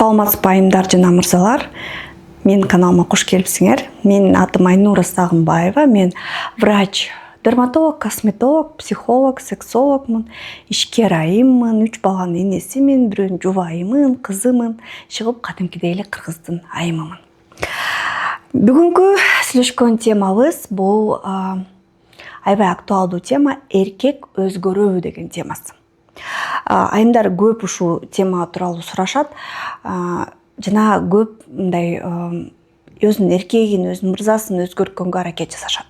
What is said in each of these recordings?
Саламатсызбы айымдар жана мырзалар. Мен каналыма кош келипсиңер. Менин атым Айнура Сагынбаева. Мен врач, дерматолог, косметолог, психолог, сексологмун. Ишкер айыммын, 3 баланын энесимин, бирөөнүн жубайымын, кызымын. Чыгып кадимкидей эле кыргыздын айымымын. Бүгүнкү сүйлөшкөн темабыз бул аябай актуалдуу тема — эркек өзгөрөбү деген темасы. Айымдар көп ушул тема тууралуу сурашат. Жана көп мындай өзүнүн эркегин, өзүнүн мырзасын өзгөрткөнгө аракет жасашат.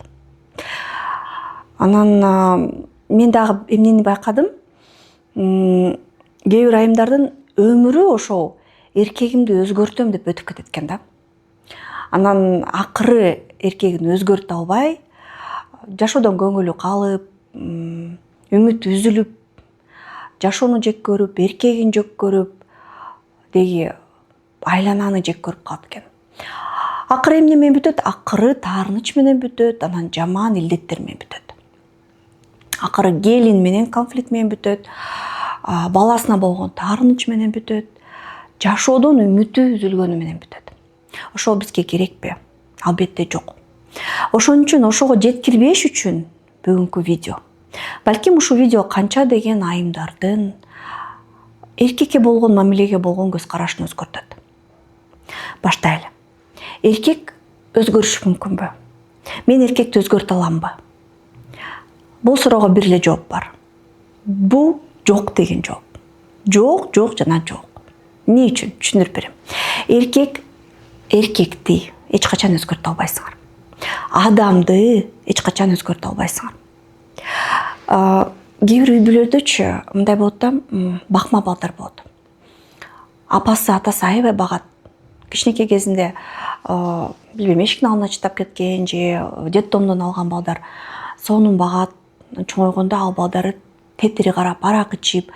Анан мен дагы эмнени байкадым? Кээ бир айымдардын өмүрү ошол эркегимди өзгөртөм деп өтүп кетет экен да. Анан акыры эркегин өзгөртө албай, жашоодон көңүлү калып, үмүтү үзүлүп, жашоону жек көрүп, эркегин жек көрүп, деги айлананы жек көрүп калат экен. Акыры эмне менен бүтөт? Акыры таарыныч менен бүтөт, анан жаман илдеттер менен бүтөт. Акыры келин менен конфликт менен бүтөт, баласына болгон таарыныч менен бүтөт, жашоодон үмүтү үзүлгөнү менен бүтөт. Ошол бизге керекпи? Албетте жок. Ошон үчүн ошого жеткирбеш үчүн бүгүнкү видео. Балким ушул видео канча деген айымдардын эркекке болгон мамилеге болгон көз карашын өзгөртөт. Баштайлы. Эркек өзгөрүшү мүмкүнбү? Мен эркекти өзгөртө аламбы? Бул суроого бир эле жооп бар. Бул жок деген жооп. Жок, жок жана жок. Эмне үчүн? Түшүндүрүп берем. Эркек эркекти эч качан өзгөртө албайсыңар. Адамды эч качан өзгөртө албайсыңар. Кээ бир үй бүлөдөчү мындай болот да, бакма балдар болот. Апасы, атасы аябай багат. Кичинекей кезинде билбейм, эшиктин алдына чыдап кеткен же детдомдон алган балдар сонун багат. Чоңойгондо ал балдары тетири карап, арак ичип,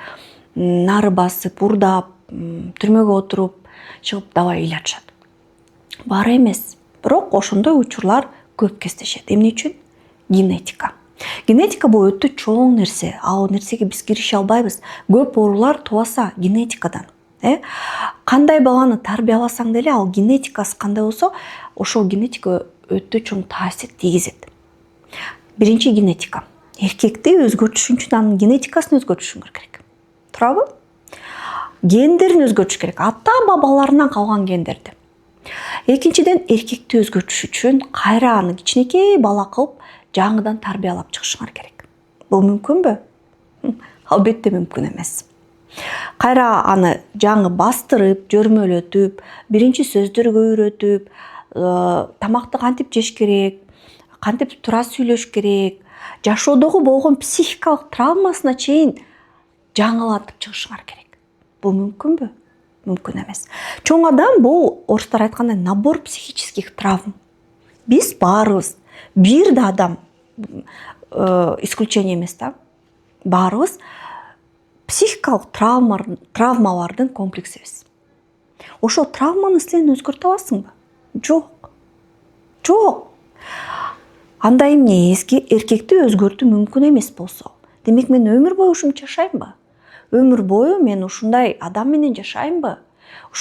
нары басып, урдап, түрмөгө отуруп, чыгып давай ыйлатышат. Баары эмес, бирок ошондой учурлар көп кездешет. Эмне үчүн? Генетика. Генетика бул өтө чоң нерсе. Ал нерсеге биз кирише албайбыз. Көп оорулар тубаса генетикадан. Кандай баланы тарбияласаң деле, ал генетикасы кандай болсо, ошол генетика өтө чоң таасир тийгизет. Биринчи генетика. Эркекти өзгөртүш үчүн анын генетикасын өзгөртүшүңөр керек. Туурабы? Гендерин өзгөртүш керек. Ата-бабаларынан калган гендерди. Экинчиден, эркекти өзгөртүш үчүн кайра аны кичинекей бала кылып жаңыдан тарбиялап чыгышыңар керек. Бул мүмкүнбү? Албетте мүмкүн эмес. Кайра аны жаңы бастырып, жөрмөлөтүп, биринчи сөздөргө үйрөтүп, тамакты кантип жеш керек, кантип тура сүйлөш керек, жашоодогу болгон психикалык травмасына чейин жаңылатып чыгышыңар керек. Бул мүмкүнбү? Мүмкүн эмес. Чоң адам бул орустар айткандай набор психических травм. Биз баарыбыз, бир да адам исключение эмес да. Баарыбыз психикалык травмалардын комплексибиз. Ошол травманы сен өзгөртө аласыңбы? Жок. Жок. Анда эмне? Эркекти өзгөртүү мүмкүн эмес болсо, демек мен өмүр бою ушинтип жашаймбы? Өмүр бою мен ушундай адам менен жашаймбы?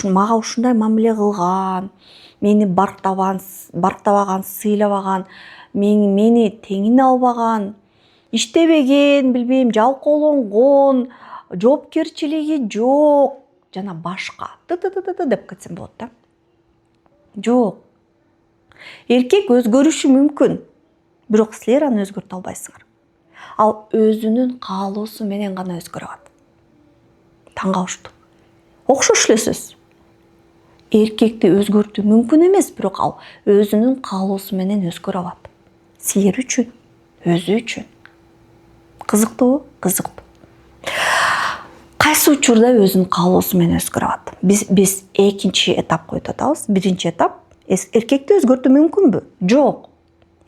Мага ушундай мамиле кылган, мени барктабаган, сыйлабаган, мени теңине албаган, иштебеген, билбейм, жалкоолонгон, жоопкерчилиги жок жана башка деп кетсем болот да. Жок. Эркек өзгөрүшү мүмкүн, бирок силер аны өзгөртө албайсыңар. Ал өзүнүн каалоосу менен гана өзгөрө алат. Таң калыштуу. Окшош эле сөз. Эркекти өзгөртүү мүмкүн эмес, бирок ал өзүнүн каалоосу менен өзгөрө алат. Силер үчүн, өзү үчүн. Кызыктуубу? Кызыктуу. Кайсы учурда өзүнүн каалоосу менен өзгөрө алат? Биз экинчи этапка өтүп атабыз. Биринчи этап — эркекти өзгөртүү мүмкүнбү? Жок.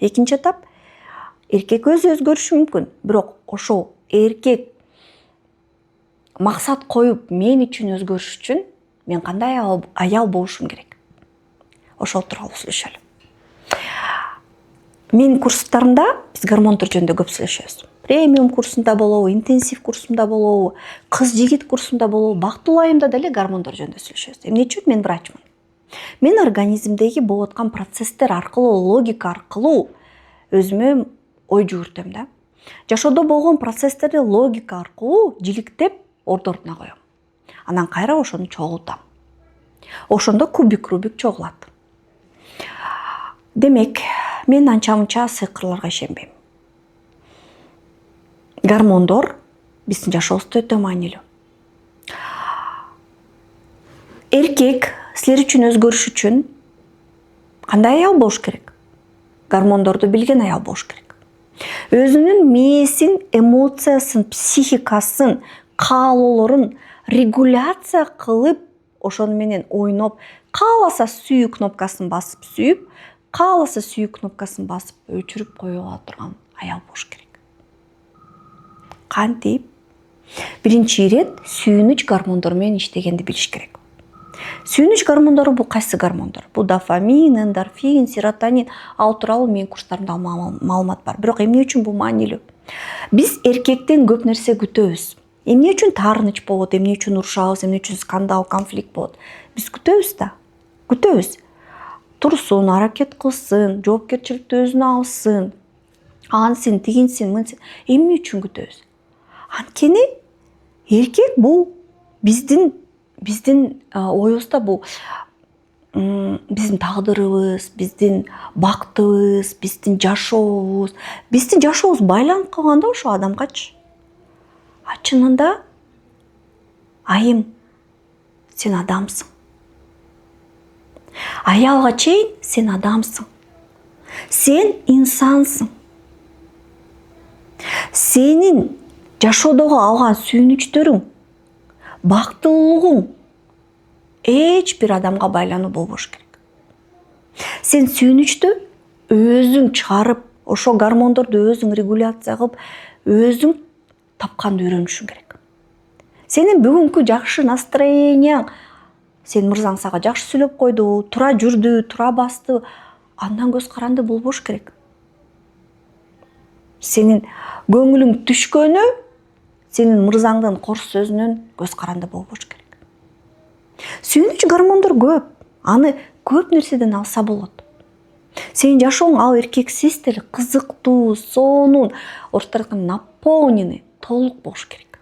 Экинчи этап — эркек өзү өзгөрүшү мүмкүн, бирок ошол эркек максат коюп, мен үчүн өзгөрүш үчүн мен кандай аял болушум керек? Ошол тууралуу сүйлөшөлү. Менин курстарымда биз гормондор жөнүндө көп сүйлөшөбүз. премиум курсунда болобу, интенсив курсунда болобу, кыз жигит курсунда болобу, бактылуу айымда деле гормондор жөнүндө сүйлөшөбүз. Эмне үчүн? Мен врачмын. Мен организмдеги болуп аткан процесстер аркылуу, логика аркылуу өзүмө ой жүгүртөм да. Жашоодо болгон процесстерди логика аркылуу жиликтеп ордуна коем. Анан кайра ошону чогултам. Ошондо кубик Рубик чогулат. Демек, мен анча-мынча сыйкырларга ишенбейм. Гормондор биздин жашообузда өтө маанилүү. Эркек силер үчүн өзгөрүш үчүн кандай аял болуш керек? Гормондорду билген аял болуш керек. Өзүнүн мээсин, эмоциясын, психикасын, каалоолорун регуляция кылып, ошону менен ойноп, кааласа сүйүү кнопкасын басып сүйүп, кааласа сүйүү кнопкасын басып өчүрүп кое ала турган аял болуш керек. Кантип? Биринчи ирет сүйүнүч гормондору менен иштегенди билиш керек. Сүйүнүч гормондору бул кайсы гормондор? Бул дофамин, эндорфин, серотонин. Ал тууралуу менин курстарымда маалымат бар. Бирок эмне үчүн бул маанилүү? Биз эркектен көп нерсе күтөбүз. Эмне үчүн таарыныч болот, эмне үчүн урушабыз, эмне үчүн скандал, конфликт болот? Биз күтөбүз да. Күтөбүз. Турсун, аракет кылсын, жоопкерчиликти өзүнө алсын, ансин, тигинсин, мынсин. Эмне үчүн күтөбүз? Анткени эркек бул биздин оюбузда бул биздин тагдырыбыз, биздин бактыбыз, биздин жашообуз байланып калган да ошол адамгачы. А чынында айым, сен адамсың. Аялга чейин сен адамсың. Сен инсансың. Сенин жашоодогу алган сүйүнүчтөрүң, бактылуулугуң эч бир адамга байлануу болбош керек. Сен сүйүнүчтү өзүң чыгарып, ошо гормондорду өзүң регуляция кылып, өзүң тапканды үйрөнүшүң керек. Сенин бүгүнкү жакшы настроенияң, сен мырзаң сага жакшы сүйлөп койду, тура жүрдү, тура басты, андан көз каранды болбош керек. Сенин көңүлүң түшкөнү, сенин мырзаңдын кор сөзүнөн көз каранды болбош керек. Сүйүнүч гормондор көп. Аны көп нерседен алса болот. Сенин жашооң ал эркексиз деле кызыктуу, сонун, орусча айтканда наполненный, толук болуш керек.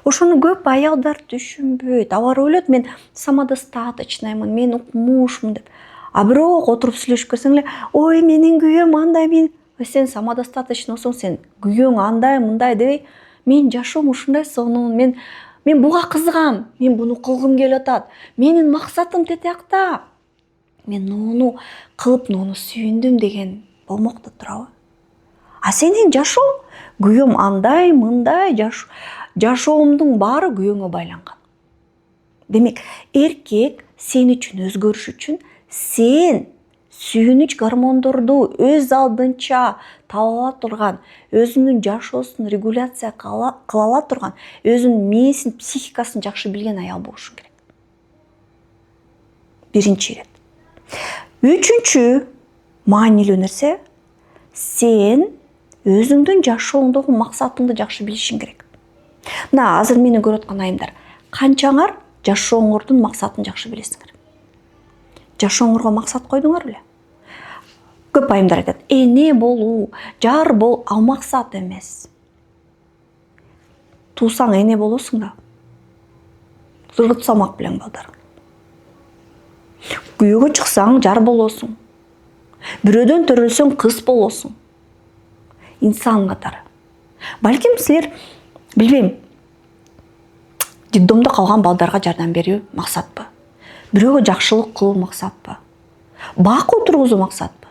Ошону көп аялдар түшүнбөйт. Алар ойлойт, мен самодостаточныймын, мен укмушмун деп. А бирок отуруп сүйлөшүп көрсөң эле, ой, менин күйөөм андай, сен самодостаточный болсоң, сен күйөөң андай, мындай дебей, мен жашоом ушундай сонун, мен буга кызыгам, мен буну кылгым келип атат, менин максатым тетиякта, мен нону кылып, нону сүйүндүм деген болмок да турабы? А сенин жашооң, күйөөм андай, мындай, жашоомдун баары күйөөңө байланган. Демек, эркек сен үчүн өзгөрүш үчүн сен сүйүнүч гормондорду өз алдынча таба ала турган, өзүнүн жашоосун регуляция кыла ала турган, өзүнүн мээсин, психикасын жакшы билген аял болушуң керек. Биринчи ирет. Үчүнчү маанилүү нерсе, сен өзүңдүн жашооңдогу максатыңды жакшы билишиң керек. Мына азыр мени көрүп аткан айымдар, канчаңар жашооңордун максатын жакшы билесиңер? Жашооңорго максат койдуңар беле? Көп айымдар айтат, эне болуу, жар бол, ал максат эмес. Туусаң эне болосуң да. Зыргыт салмак билең балдарың. Күйөөгө чыксаң жар болосуң. Бирөөдөн төрөлсөң кыз болосуң. Инсан катары. Балким силер, билбейм, детдомдо калган балдарга жардам берүү максатпы? Бирөөгө жакшылык кылуу максатпы? Бак отургузуу максатпы?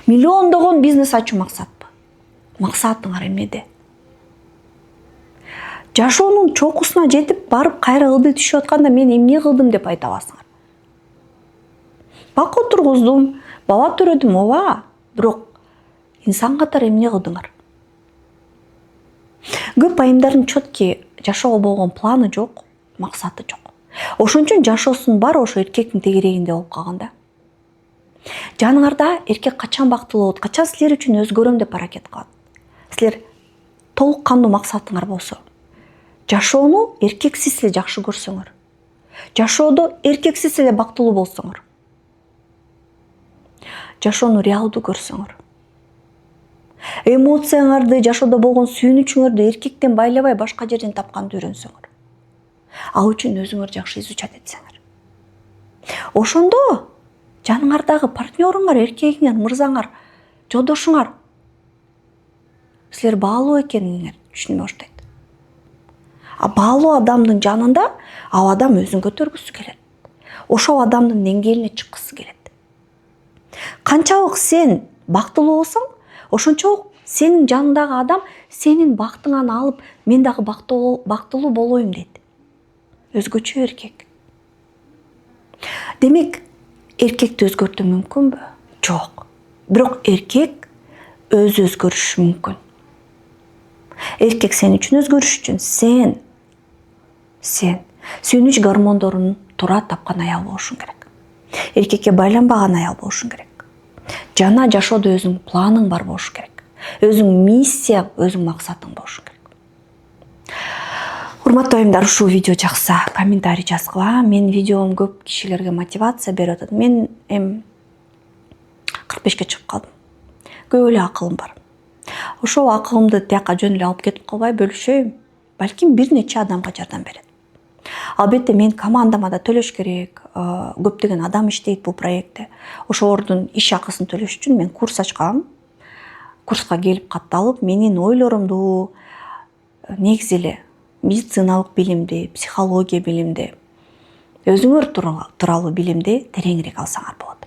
Миллиондогон бизнес ачуу максатпы? Максатыңар эмнеде? Жашоонун чокусуна жетип барып кайра ылдый түшүп атканда мен эмне кылдым деп айта аласыңар. Бак отургуздум, бала төрөдүм, ооба, бирок инсан катары эмне кылдыңар? Көп айымдардын чөтки жашоого болгон планы жок, максаты жок. Ошон үчүн жашоосунун баары ошо эркектин тегерегинде болуп калган да. Жаныңарда эркек качан бактылуу болот, качан силер үчүн өзгөрөм деп аракет кылат. силер толук кандуу максатыңар болсо, жашоону эркексиз эле жакшы көрсөңөр, жашоодо эркексиз эле бактылуу болсоңор, жашоону реалдуу көрсөңөр, эмоцияңарды, жашоодо болгон сүйүнүчүңөрдү эркектен байлабай башка жерден тапканды үйрөнсөңөр, ал үчүн өзүңөр жакшы изучать этсеңер, ошондо жаныңардагы партнерыңар, эркегиңер, мырзаңар, жолдошуңар силер баалуу экениңерди түшүнө баштайт. А баалуу адамдын жанында ал адам өзүн көтөргүсү келет. Ошол адамдын деңгээлине чыккысы келет. Канчалык сен бактылуу болсоң, ошончолук сенин жаныңдагы адам сенин бактыңан алып, мен дагы бактылуу болоюм дейт. Өзгөчө эркек. Демек, эркекти өзгөртүү мүмкүнбү? Жок. Бирок эркек өзү өзгөрүшү мүмкүн. Эркек сен үчүн өзгөрүш үчүн сен сүйүнүч гормондорун туура тапкан аял болушуң керек. Эркекке байланбаган аял болушуң керек. Жана жашоодо өзүң планың бар болушу керек. Өзүң миссия, өзүң максатың болушу керек. Урматтуу айымдар, ушул видео жакса, комментарий жазгыла. Мен видеом көп кишилерге мотивация берип атат. Мен 45-ке чыгып калдым. Көп эле акылым бар. Ошол акылымды тияка жөн эле алып кетип калбай бөлүшөйм. Балким бир нече адамга жардам берет. Албетте мен командама да төлөш керек. Көптөгөн адам иштейт бул проектте. Ошолордун иш акысын төлөш үчүн мен курс ачкам. Курска келип катталып, менин ойлорумду негизи эле медициналык билимди, психология билимди, өзүңөр тууралуу билимди тереңирээк алсаңар болот.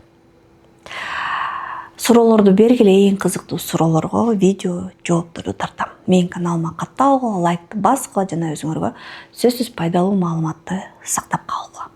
Суроолорду бергиле, эң кызыктуу суроолорго видео жоопторду тартам. Менин каналыма катталгыла, лайкты баскыла жана өзүңөргө сөзсүз пайдалуу маалыматты сактап калгыла.